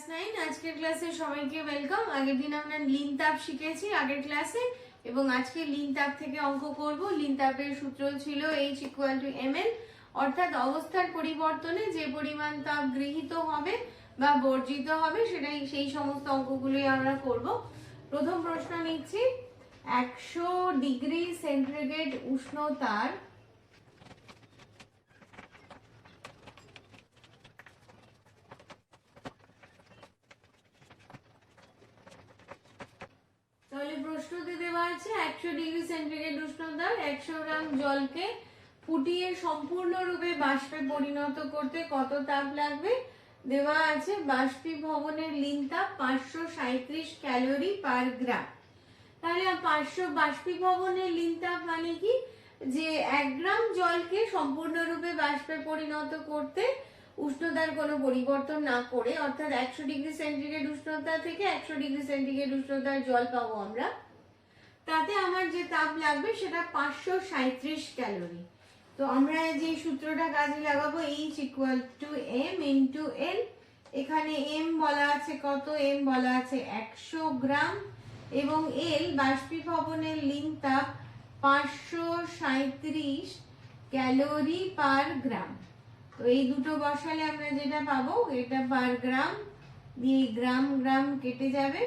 9 আজকের ক্লাসে সবাইকে ওয়েলকাম। আগের দিন আমরা লিন তাপ শিখেছি আগের ক্লাসে এবং আজকে লিন তাপ থেকে অঙ্ক করব। লিন তাপের সূত্র ছিল H = ml, অর্থাৎ অবস্থার পরিবর্তনে যে পরিমাণ তাপ গৃহীত হবে বা বর্জিত হবে সেটাই সেই সমস্ত অঙ্কগুলোই আমরা করব। প্রথম প্রশ্ন নিচ্ছি, 100 ডিগ্রি সেন্টিগ্রেড উষ্ণতার তাহলে প্রশ্নতে দেওয়া আছে 100 ডিগ্রি সেন্টিগ্রেড উষ্ণতার 100 গ্রাম জলকে ফুটিয়ে সম্পূর্ণরূপে বাষ্পে পরিণত করতে কত তাপ লাগবে। দেওয়া আছে বাষ্পীভবনের লিন তাপ 537 ক্যালোরি পার গ্রাম। তাহলে 500 বাষ্পীভবনের লিন তাপ মানে কি, যে 1 গ্রাম জলকে সম্পূর্ণরূপে বাষ্পে পরিণত করতে উষ্ণতার কোনো পরিবর্তন না করে, অর্থাৎ 100 ডিগ্রি সেন্টিগ্রেড উষ্ণতা থেকে 100 ডিগ্রি সেন্টিগ্রেড উষ্ণতার জল পাবো আমরা, তাতে আমার যে তাপ লাগবে সেটা 537 ক্যালোরি। তো আমরা যে সূত্রটা কাজে লাগাবো H = m × L। এখানে m বলা আছে কত, m বলা আছে 100 গ্রাম এবং L বাষ্পীভবনের লিন তাপ 537 ক্যালোরি পার গ্রাম। তো এই দুটো বসালে আমরা যেটা পাবো এটা পার গ্রাম দিয়ে গ্রাম গ্রাম কেটে যাবে,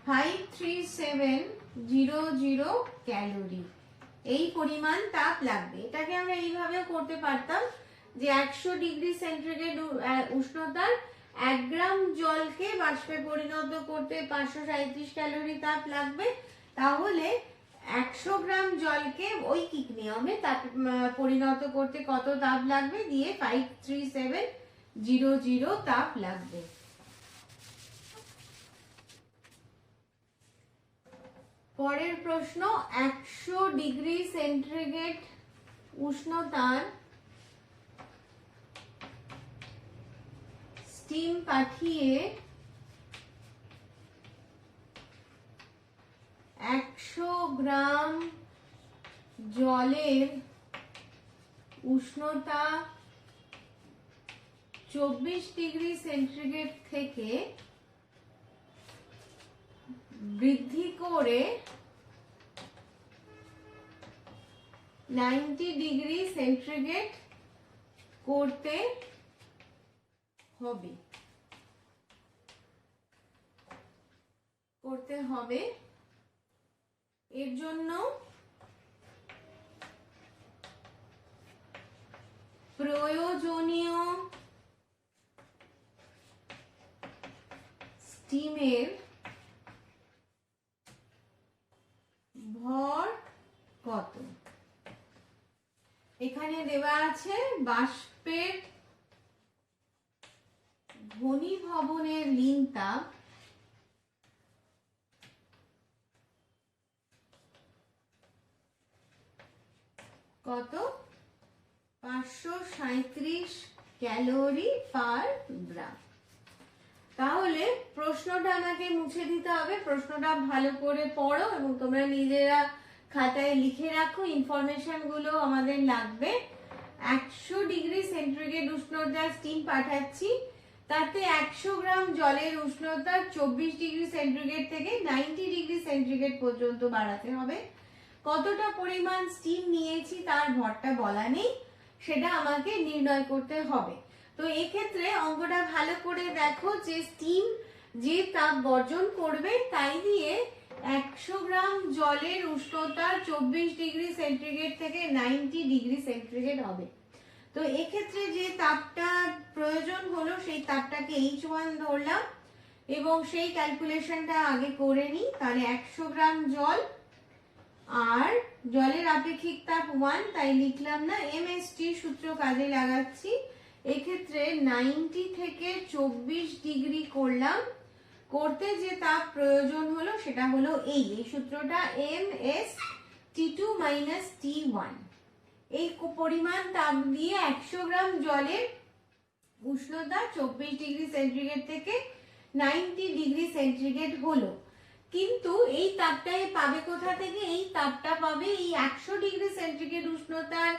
53700 ক্যালোরি এই পরিমাণ তাপ লাগবে। এটাকে আমরা এইভাবেও করতে পারতাম যে 100 ডিগ্রি সেন্টিগ্রেড উষ্ণতার 1 গ্রাম জলকে বাষ্পে পরিণত করতে 537 ক্যালোরি তাপ লাগবে, তাহলে 100 গ্রাম জলকে ঐকিক নিয়মে তাপ পরিণত করতে কত তাপ লাগবে দিয়ে 53700 তাপ লাগবে। পরের প্রশ্ন, 100 ডিগ্রি সেন্টিগ্রেড উষ্ণতার স্টিম পাঠিয়ে 100 গ্রাম জলের উষ্ণতা 24 ডিগ্রি সেন্টিগ্রেড থেকে বৃদ্ধি করে 90 ডিগ্রি সেন্টিগ্রেড করতে হবে। এর জন্য প্রয়োজনীয় স্টিমের ভর কত। এখানে দেওয়া আছে বাষ্পের ঘনীভবনের লিন তাপ কত, 537 ক্যালোরি পার গ্রাম। তাহলে প্রশ্নটা আমাকে মুছে দিতে হবে, প্রশ্নটা ভালো করে পড়ো এবং তোমরা নিজেরা খাতায় লিখে রাখো, ইনফরমেশন গুলো আমাদের লাগবে। 100 ডিগ্রি সেন্টিগ্রেড উষ্ণতার স্টিম পাঠাচ্ছি, তাতে 100 গ্রাম জলের উষ্ণতা 24 ডিগ্রি সেন্টিগ্রেড থেকে 90 ডিগ্রি সেন্টিগ্রেড পর্যন্ত বাড়াতে হবে। কতটা পরিমাণ স্টিম নিয়েছি তার ভরটা বলা নেই, সেটা আমাকে নির্ণয় করতে হবে। তো এক্ষেত্রে অঙ্কটা ভালো করে দেখো যে স্টিম যে তাপ বর্জন করবে তাই দিয়ে 100 গ্রাম জলের উষ্ণতা 24 ডিগ্রি সেন্টিগ্রেড থেকে 90 ডিগ্রি সেন্টিগ্রেড হবে। তো এক্ষেত্রে যে তাপটা প্রয়োজন হলো সেই তাপটাকে H1 ধরলাম এবং সেই ক্যালকুলেশনটা আগে করে নিই। তাহলে 100 গ্রাম জল আর জলের আপেক্ষিক তাপ 1, তাই লিখলাম না, MST সূত্র কাজে লাগাচ্ছি। এক্ষেত্রে 90 থেকে 24 ডিগ্রি করলাম, করতে যে তাপ প্রয়োজন হলো সেটা হলো এই সূত্রটা MsT2 - T1। এই পরিমাণ তাপ দিয়ে 100 গ্রাম জলের উষ্ণতা 24 ডিগ্রি সেন্টিগ্রেড থেকে 90 ডিগ্রি সেন্টিগ্রেড হলো। কিন্তু এই তাপটাই পাবে কোথা থেকে, এই তাপটা পাবে এই 100 ডিগ্রি সেন্টিগ্রেড উষ্ণতার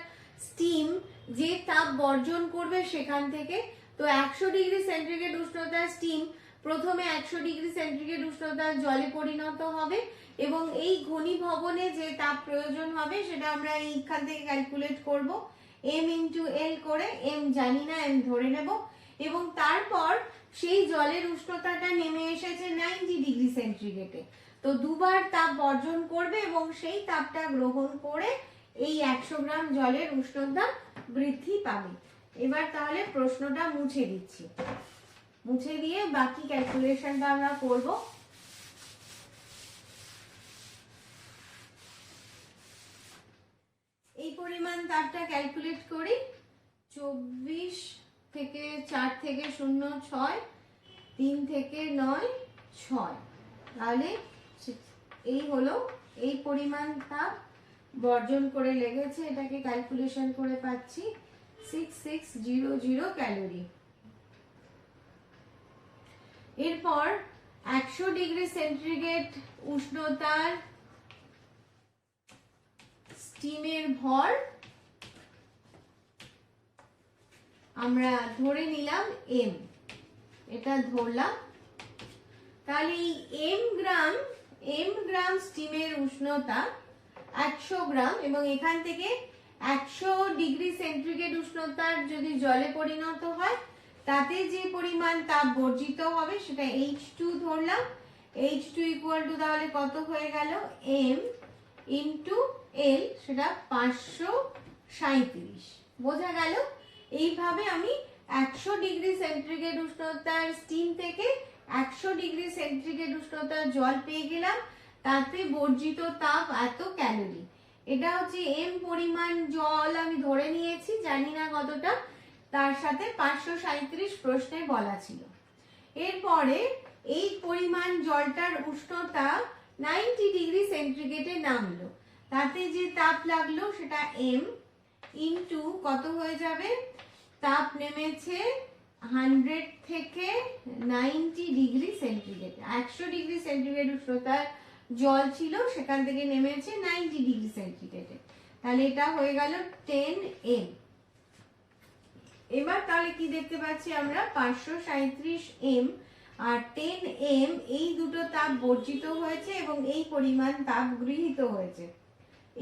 স্টিম যে তাপ বর্জন করবে সেখান থেকে। তো 100 ডিগ্রি সেন্টিগ্রেড উষ্ণতার স্টিম প্রথমে 100 ডিগ্রি সেন্টিগ্রেড উষ্ণতার জলে পরিণত হবে এবং এই ঘনীভবনে যে তাপ প্রয়োজন হবে সেটা আমরা এইখান থেকে ক্যালকুলেট করব, m ইন্টু এল করে, m জানি না, m ধরে নেব, এবং তারপর সেই জলের উষ্ণতাটা নেমে এসেছে 90 ডিগ্রি সেন্টিগ্রেডে। তো দুবার তাপ বর্জন করবে এবং সেই তাপটা গ্রহণ করে এই 100 গ্রাম জলের উষ্ণতা বৃদ্ধি পাবে। এবার তাহলে প্রশ্নটা মুছে দিচ্ছি, মুছে দিয়ে বাকি ক্যালকুলেশনটা আমরা করব। এই পরিমাণ তাপটা ক্যালকুলেট করি, 24 থেকে 4 থেকে 0 6, 3 থেকে 9 6, তাহলে এই হলো এই পরিমাণ তাপ বর্জন করে লেগেছে। এটাকে ক্যালকুলেশন করে পাচ্ছি 6600 ক্যালোরি। এরপর 100 ডিগ্রি সেন্টিগ্রেড উষ্ণতার স্টিমের ভর আমরা ধরে নিলাম m, এটা ধরলাম। তাহলে এই m গ্রাম স্টিমের উষ্ণতা 100 গ্রাম, এবং এখান থেকে 100 ডিগ্রি সেন্টিগ্রেড উষ্ণতার যদি জলে পরিণত হয় তাতে যে পরিমাণ তাপ বর্জিত হবে সেটা H2 ধরলাম। H2 ইকুয়াল টু তাহলে কত হয়ে গেল, m ইন্টু এল, সেটা 537। বোঝা গেল? এইভাবে আমি 100 ডিগ্রি সেন্টিগ্রেড উষ্ণতার স্টিম থেকে 100 ডিগ্রি সেন্টিগ্রেড উষ্ণতার জল পেয়ে গেলাম, তাতে বর্জিত তাপ এত ক্যালোরি। এটা হচ্ছে m পরিমাণ জল আমি ধরে নিয়েছি, জানি না কতটা, তার সাথে 537 প্রশ্নে বলা ছিল। এরপরে এই পরিমাণ জলটার উষ্ণতা 90 ডিগ্রি সেন্টিগ্রেডে নামলো, তাতে যে তাপ লাগলো সেটা m ইন্টু কত হয়ে যাবে, তাপ নেমেছে 100 থেকে 90 ডিগ্রি সেন্টিগ্রেড। 100 ডিগ্রি সেন্টিগ্রেড উষ্ণতার জল ছিল, সেখান থেকে নেমেছে 90 ডিগ্রি সেন্টিগ্রেডে, তাহলে এটা হয়ে গেল 10m। এবার তাহলে কি দেখতে পাচ্ছি আমরা, 537m আর 10m এই দুটো তাপ বর্জিত হয়েছে এবং এই পরিমাণ তাপ গৃহীত হয়েছে।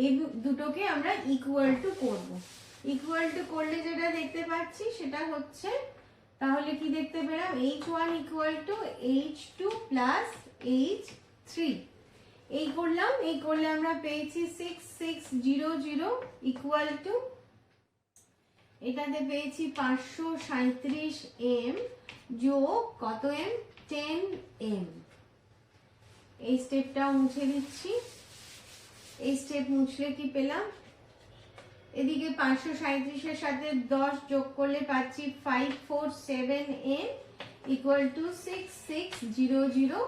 এই দুটোকে আমরা ইকুয়াল টু করব। ইকুয়াল টু করলে যেটা দেখতে পাচ্ছি সেটা হচ্ছে, তাহলে কি দেখতে পেলাম, H1 equal to H2 plus H3। এই করলাম, এই করলে আমরা পেয়েছি 6600 ইকুয়াল টু, এটাতে পেয়েছি 537m যোগ কত m, 10m। এই স্টেপটা মুছে দিচ্ছি। এই স্টেপ মুছলে কি পেলাম, এদিকে 537 এর সাথে 10 যোগ করলে পাচ্ছি 547m ইকুয়াল টু 6600।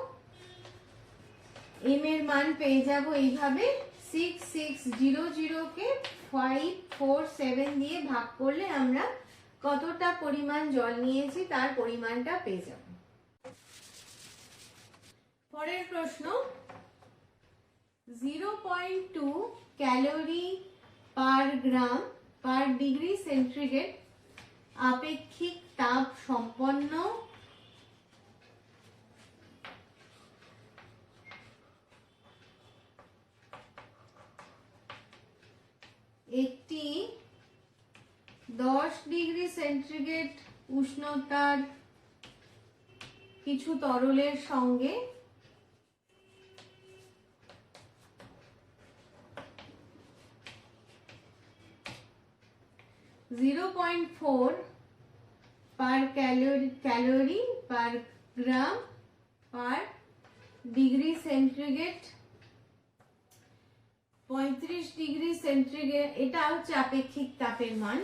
m এর মান পেয়ে যাব এইভাবে, 6600 কে 547 দিয়ে ভাগ করলে আমরা কতটা পরিমাণ জল নিয়েছি তার পরিমাণটা পেয়ে যাব। পরের প্রশ্ন, 0.2 calorie per gram per degree centigrade আপেক্ষিক তাপ সম্পন্ন একটি 10 ডিগ্রি সেন্টিগ্রেড উষ্ণতার কিছু তরলের সঙ্গে 0.4 per calorie per gram per degree centigrade 35 degree centigrade, এটা হচ্ছে আপেক্ষিক তাপের মান।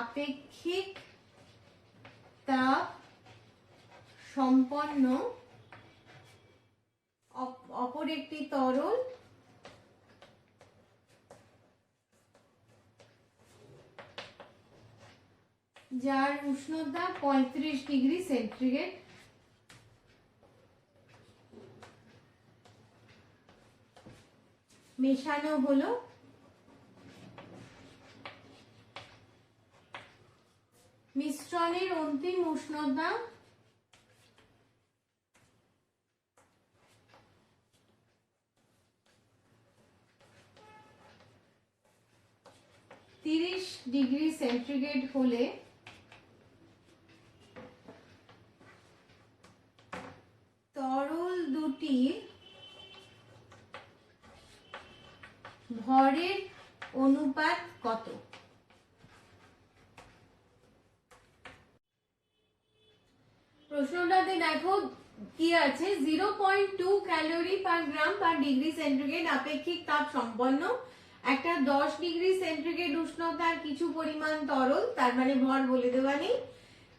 আপেক্ষিক তাপ সম্পন্ন অপর একটি তরল যার উষ্ণতা 35 ডিগ্রি সেন্টিগ্রেড, মেশানো হলো। মিশ্রণের অন্তিম উষ্ণতা 30 ডিগ্রি সেন্টিগ্রেড হলে তরল দুটির ভরের অনুপাত কত? প্রশ্নটাতে দেখো কি আছে, 0.2 calorie per gram per degree centigrade আপেক্ষিক তাপ সম্পন্ন একটা 10 ডিগ্রি সেন্টিগ্রেড উষ্ণতার কিছু পরিমাণ তরল, তার মানে ভর বলে দেওয়া নেই,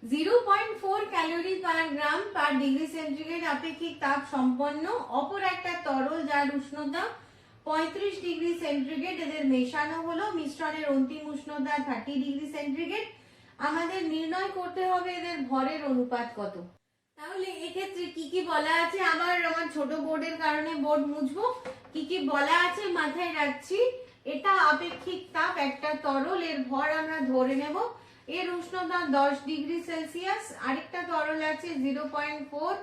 0.4 calorie per gram per degree centigrade আপেক্ষিক তাপ সম্পন্ন অপর একটা তরল যার উষ্ণতা 35 ডিগ্রি সেন্টিগ্রেড, এদের মেশানো হলো, মিশ্রণের অন্তিম উষ্ণতা 30 ডিগ্রি সেন্টিগ্রেড। আমাদের নির্ণয় করতে হবে এদের ভরের অনুপাত কত। তাহলে এক্ষেত্রে কি কি বলা আছে, আবার আমার ছোট বোর্ডের কারণে বোর্ড মুছবো, কি কি বলা আছে মাথায় রাখছি। এটা আপেক্ষিক তাপ, একটা তরল, এর ভর আমরা ধরে নেব, এর উষ্ণতা 10 ডিগ্রি সেলসিয়াস, আরেকটা তরল আছে 0.4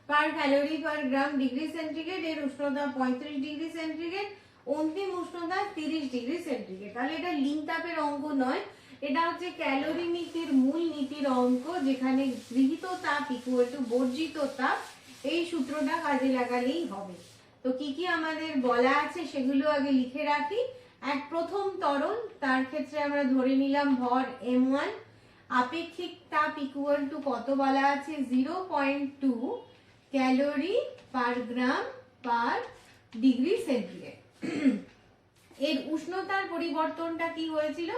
পার ক্যালোরি পার গ্রাম ডিগ্রি সেন্টিগ্রেড, এর উষ্ণতা 35 ডিগ্রি সেন্টিগ্রেড, অন্তিম উষ্ণতা 30 ডিগ্রি সেন্টিগ্রেড। তাহলে এটা লিঙ্ক তাপের অঙ্ক নয়, এটা হচ্ছে ক্যালোরি নীতির মূল নীতির অঙ্ক, যেখানে গৃহীত তাপ ইকুয়াল টু বর্জিত তাপ, এই সূত্রটা কাজে লাগালেই হবে। তো কি কি আমাদের বলা আছে সেগুলো আগে লিখে রাখি। এক প্রথম তরল, তার ক্ষেত্রে আমরা ধরে নিলাম ভর m1, আপেক্ষিক তাপ ইকুয়াল টু কত বলা আছে, 0.2 calorie per gram per degree centigrade. এর উষ্ণতার পরিবর্তনটা কি হয়েছিল,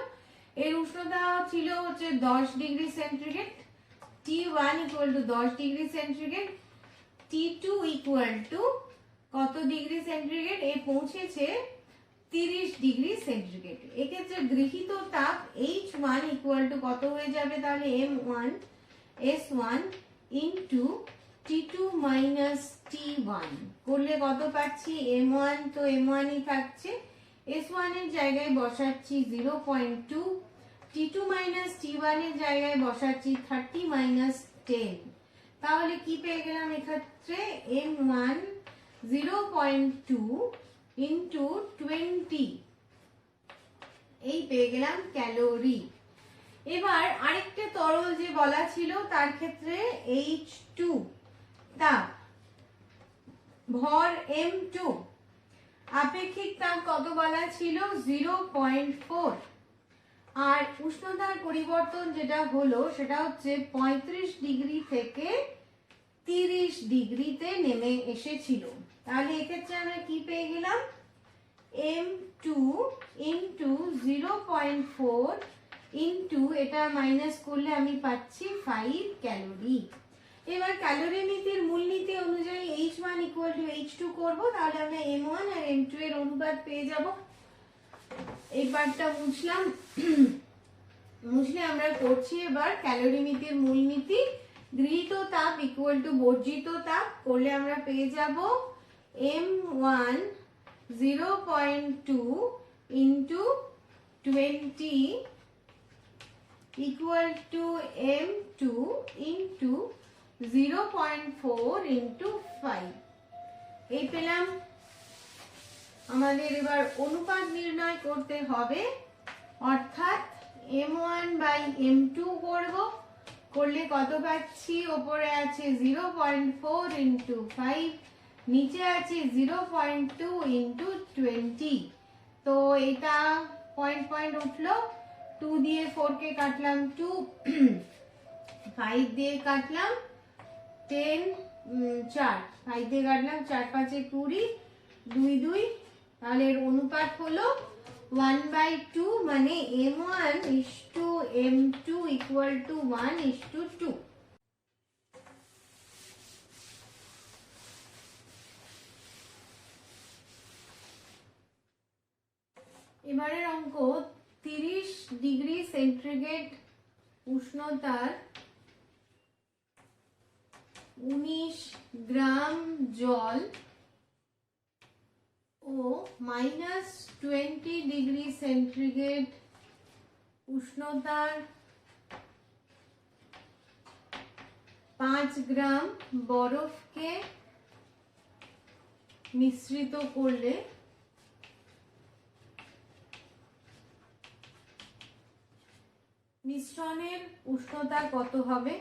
এর উষ্ণতা ছিল হচ্ছে 10 degree centigrade, T1 equal to 10 degree centigrade, T2 equal to কত ডিগ্রি সেন্টিগ্রেড, এ পৌঁছেছে 30 ডিগ্রি সেন্টিগ্রেড। এক্ষেত্রে গৃহীত তাপ H1 ইকুয়াল টু কত হয়ে যাবে, তাহলে M1 S1 into T2 minus T1 করলে কত পাচ্ছি, M1 তো M1ই থাকছে, S1 এর জায়গায় বসাচ্ছি 0.2, T2 মাইনাস T1 এর জায়গায় বসাচ্ছি 30 মাইনাস 10, তাহলে কি পেয়ে গেলাম এক্ষেত্রে, M1 0.2 ইন্টু 20, এই পেয়ে গেলাম ক্যালোরি। এবার আরেকটা তরল যে বলা ছিল তার ক্ষেত্রে H2 তাপ, ভর M2, আপেক্ষিক তাপ কত বলা ছিল 0.4, আর উষ্ণতার পরিবর্তন যেটা হলো সেটা হচ্ছে 35 ডিগ্রি থেকে 30 ডিগ্রিতে নেমে এসেছিল। তাহলে এক্ষেত্রে আমরা কি পেয়ে গেলাম, M2 ইন্টু 0.4 ইন্টু এটা মাইনাস করলে আমি পাচ্ছি 5 ক্যালোরি। এবার ক্যালোরি নীতির মূলনীতি অনুযায়ী H1 ইকুয়াল টু H2 করবো, তাহলে আমরা M1 আর M2 এর অনুপাত পেয়ে যাব। এই পার্টটা মুছলাম, মুছলে আমরা করছি এবার ক্যালোরি নীতির মূলনীতি, গৃহীত তাপ ইকুয়াল টু বর্জিত তাপ করলে আমরা পেয়ে যাব M1 0.2 into 20 equal to M2 into 0.4 into 5, এই পেলাম। আমাদের এবার অনুপাত নির্ণয় করতে হবে, অর্থাৎ M1 বাই M2 করব, করলে কত পাচ্ছি, ওপরে আছে 0.4 ইন্টু 5, নিচে আছে 0.2 ইন্টু 20, তো এটা পয়েন্ট পয়েন্ট উঠলো, 2 দিয়ে 4 কে কাটলাম 2, 5 দিয়ে কাটলাম 10, 4, 5 দিয়ে কাটলাম 4 5 20, 2 2, তাহলে এর অনুপাত হলো 1/2, মানে M1 is to M2 equal to 1:2। এবারের অঙ্ক, 30 ডিগ্রি সেন্টিগ্রেড উষ্ণতার 19 গ্রাম জল ও -20 ডিগ্রি সেন্টিগ্রেড উষ্ণতার 5 গ্রাম বরফকে মিশ্রিত করলে মিশ্রণের উষ্ণতা কত হবে?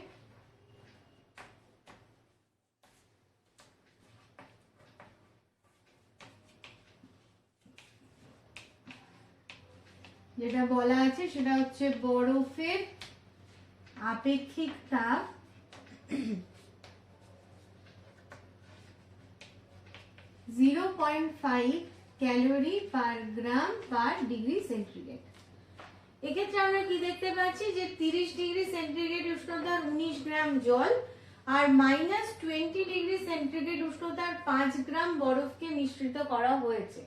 যেটা বলা আছে সেটা হচ্ছে বরফের আপেক্ষিক তাপ 0.5 calorie per gram per degree centigrade. এক্ষেত্রে আমরা কি দেখতে পাচ্ছি যে 30 ডিগ্রি সেন্টিগ্রেড উষ্ণতার 19 গ্রাম জল আর -20 ডিগ্রি সেন্টিগ্রেড উষ্ণতার 5 গ্রাম বরফকে মিশ্রিত করা হয়েছে।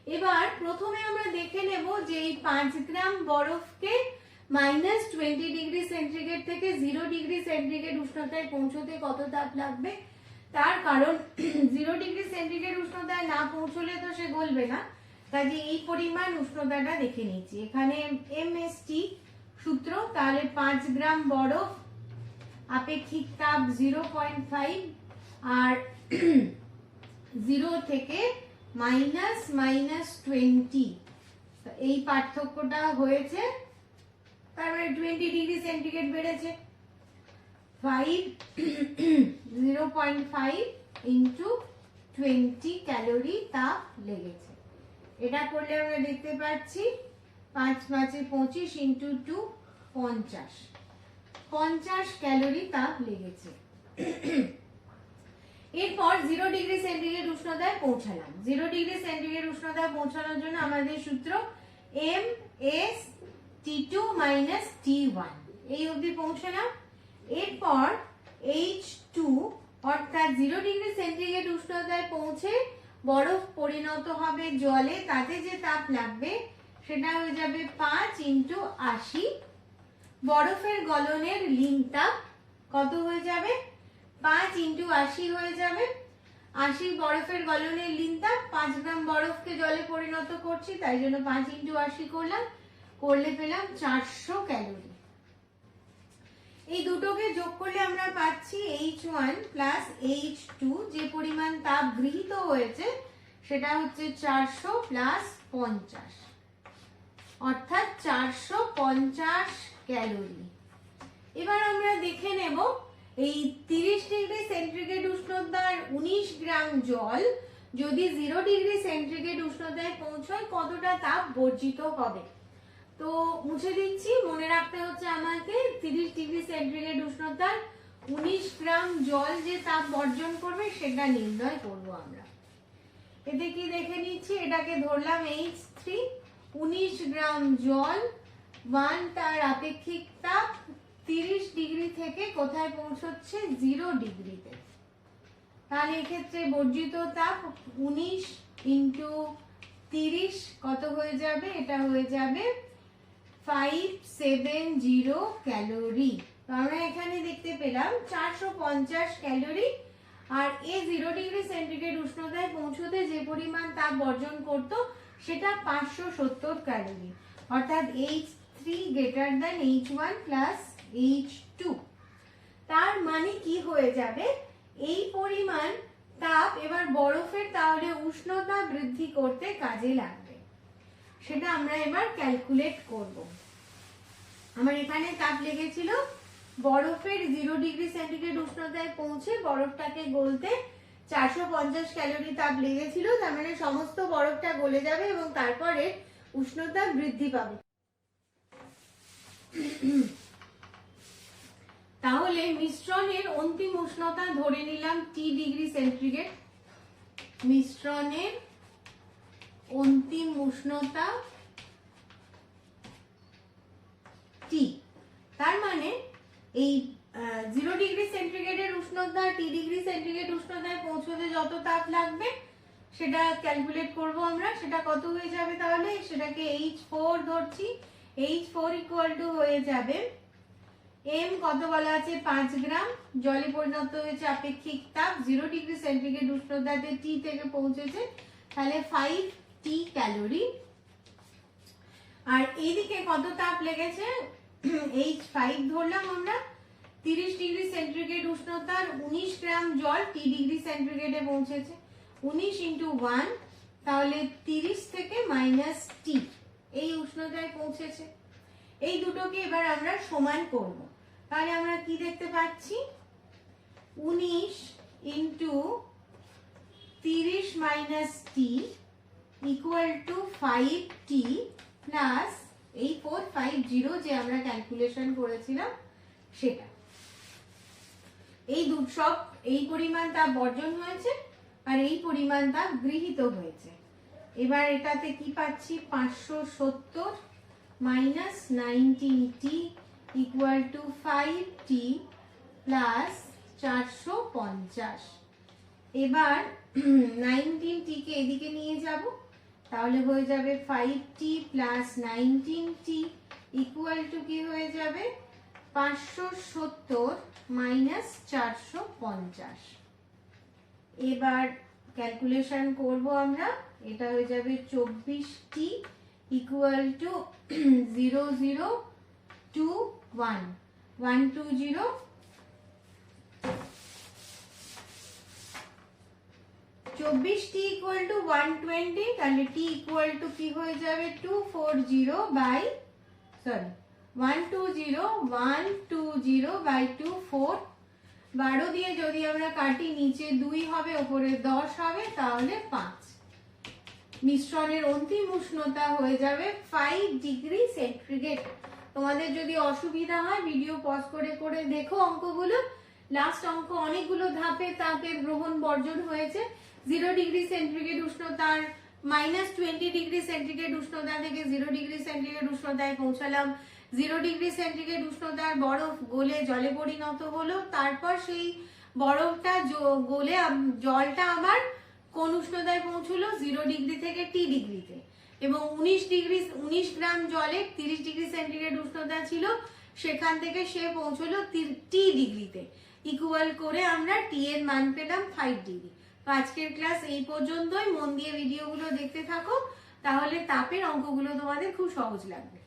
এবার প্রথমে আমরা দেখে নেব যে এই 5 গ্রাম বরফকে -20 ডিগ্রি সেন্টিগ্রেড থেকে 0 ডিগ্রি সেন্টিগ্রেড উষ্ণতায় পৌঁছতে কত তাপ লাগবে। তার কারণ 0 ডিগ্রি সেন্টিগ্রেড উষ্ণতায় না পৌঁছলে তো সে গলবে না, কাজে এই পরিমাণ উষ্ণতাটা দেখে নিচ্ছি। এখানে এমএসটি সূত্র, তাহলে 5 গ্রাম বরফ আপেক্ষিক তাপ 0.5 আর 0 থেকে -20, এই পার্থক্যটা হয়েছে, তার মানে 20 ডিগ্রি সেন্টিগ্রেড বেড়েছে। 0.5 ইন্টু 20 ক্যালোরি তাপ লেগেছে। এটা করলে আমরা দেখতে পাচ্ছি 5 5 25 ইন্টু 2 50 ক্যালোরি তাপ লেগেছে। এরপর 0 ডিগ্রি সেন্টিগ্রেড উষ্ণতায় পৌঁছালাম। 0 ডিগ্রি সেন্টিগ্রেড উষ্ণতায় পৌঁছানোর জন্য আমাদের সূত্র MS/T2 - T1, এই অবধি পৌঁছালাম। এরপর H2 অর্থাৎ 0 ডিগ্রি সেন্টিগ্রেড উষ্ণতায় পৌঁছে বরফ পরিণত হবে জলে, তাতে যে তাপ লাগবে সেটা হয়ে যাবে 5 ইন্টু 80। বরফের গলনের লিন তাপ কত হয়ে যাবে? 5 ইন্টু 80 হয়ে যাবে। 80 বরফের গলনের লিন তাপ, 5 গ্রাম বরফকে জলে পরিণত করছি, তাই জন্য 5 ইন্টু 80 করলাম, করলে পেলাম 400 ক্যালোরি। এই দুটোকে যোগ করলে আমরা পাচ্ছি H1 প্লাস H2, যে পরিমাণ তাপ গৃহীত হয়েছে সেটা হচ্ছে 400 প্লাস 50, অর্থাৎ 450 ক্যালোরি। এবার আমরা দেখে নেব এই 30 ডিগ্রি সেন্টিগ্রেড উষ্ণতার 19 গ্রাম জল যদি 0 ডিগ্রি সেন্টিগ্রেড উষ্ণতায় পৌঁছায় কতটা তাপ বর্জিত হবে। তো মুছে দিচ্ছি, মনে রাখতে হচ্ছে আমাকে 30 ডিগ্রি সেন্টিগ্রেড উষ্ণতার 19 গ্রাম জল যে তাপ বর্জন করবে সেটা নির্ণয় করব আমরা। এতে কি দেখে নিচ্ছি, এটাকে ধরলাম H3, 19 গ্রাম জল, 1 তার আপেক্ষিক তাপ 30 ডিগ্রি থেকে কোথায় পৌঁছচ্ছে? 0 ডিগ্রিতে। তাহলে এক্ষেত্রে বর্জিত তাপ 19 ইন্টু 30 কত হয়ে যাবে? এটা হয়ে যাবে 570 ক্যালোরি। তো আমরা এখানে দেখতে পেলাম 450 ক্যালোরি, আর এই 0 ডিগ্রি সেন্টিগ্রেড উষ্ণতায় পৌঁছতে যে পরিমাণ তাপ বর্জন করত সেটা 570 ক্যালোরি, অর্থাৎ H3 greater than H1 plus H2। তার মানে কি হয়ে যাবে, এই পরিমাণ তাপ এবার বরফের তাহলে উষ্ণতা বৃদ্ধি করতে কাজে লাগবে, সেটা আমরা এবার ক্যালকুলেট করব। আমার এখানে তাপ লেগেছিল বরফের 0 ডিগ্রি সেন্টিগ্রেড উষ্ণতায় পৌঁছে বরফটাকে গলতে 450 ক্যালোরি তাপ লেগেছিল, তার মানে সমস্ত বরফটা গলে যাবে এবং তারপরে উষ্ণতা বৃদ্ধি পাবে। তাহলে মিশ্রণের অন্তিম উষ্ণতা ধরে নিলাম T ডিগ্রি সেন্টিগ্রেড। মিশ্রণের অন্তিম উষ্ণতা T, তার মানে এই 0 ডিগ্রি সেন্টিগ্রেডের উষ্ণতা T ডিগ্রি সেন্টিগ্রেড উষ্ণতায় পৌঁছতে যত তাপ লাগবে সেটা ক্যালকুলেট করব আমরা। সেটা কত হয়ে যাবে, তাহলে সেটাকে H4 ধরছি। H4 ইকুয়াল টু হয়ে যাবে M কত বলা আছে 5 গ্রাম, জলে পরিণত হয়েছে আপেক্ষিক তাপ 0 ডিগ্রি সেন্টিগ্রেড উষ্ণতাতে T থেকে পৌঁছেছে, তাহলে 5T ক্যালোরি। আর এইদিকে কত তাপ লেগেছে H5 ধরলাম আমরা, 30 ডিগ্রি সেন্টিগ্রেড উষ্ণতার 19 গ্রাম জল টি ডিগ্রি সেন্টিগ্রেডে পৌঁছেছে। 19 ইন্টু 1, তাহলে 30 থেকে মাইনাস টি, এই উষ্ণতায় পৌঁছেছে। এই দুটোকে এবার আমরা সমান করব। তাহলে আমরা কি দেখতে পাচ্ছি, 19 into 30 minus T equal to 5t plus এই 450 যে আমরা ক্যালকুলেশন করেছিলাম সেটা। এই সব এই পরিমাণ তাপ বর্জন হয়েছে আর এই পরিমাণ তাপ গৃহীত হয়েছে। এবার এটাতে কি পাচ্ছি, 570 minus 19t equal to 5t plus 450। এবার 19t কে এদিকে নিয়ে যাব, তাহলে হয়ে যাবে 5t plus 19t equal to কি হয়ে যাবে, 570 মাইনাস 450। এবার ক্যালকুলেশন করব আমরা, এটা হয়ে যাবে 24t equal to 0021 120 24t equal to 120, তাহলে t ইকুয়াল টু কি হয়ে যাবে 240 বাই 120 বাই 24। 12 দিয়ে যদি আমরা কাটি, নিচে 2 হবে, উপরে 10 হবে, তাহলে 5। মিশ্রণের অন্তিম উষ্ণতা হয়ে যাবে 5 ডিগ্রি সেন্টিগ্রেড। তোমাদের যদি অসুবিধা হয় ভিডিও পজ করে করে দেখো অঙ্কগুলো। লাস্ট অঙ্ক অনেকগুলো ধাপে তাপের গ্রহণ বর্জন হয়েছে। 0 ডিগ্রি সেন্টিগ্রেড উষ্ণতার মাইনাস 20 ডিগ্রি সেন্টিগ্রেড উষ্ণতা থেকে 0 ডিগ্রি সেন্টিগ্রেড উষ্ণতায় পৌঁছালাম। 0 ডিগ্রি সেন্টিগ্রেড উষ্ণতার বরফ গলে জলে পরিণত হলো। তারপর সেই বরফটা গলে জলটা আবার কোন উষ্ণতায় পৌঁছলো, 0 ডিগ্রি থেকে টি ডিগ্রিতে। এবং 19 গ্রাম জলে 30 ডিগ্রি সেন্টিগ্রেড উষ্ণতা ছিল, সেখান থেকে সে পৌঁছলো টি ডিগ্রিতে। ইকুয়াল করে আমরা টি এর মান পেলাম 5 ডিগ্রি। তো আজকের ক্লাস এই পর্যন্তই। মন দিয়ে ভিডিওগুলো দেখতে থাকো, তাহলে তাপের অঙ্কগুলো তোমাদের খুব সহজ লাগবে।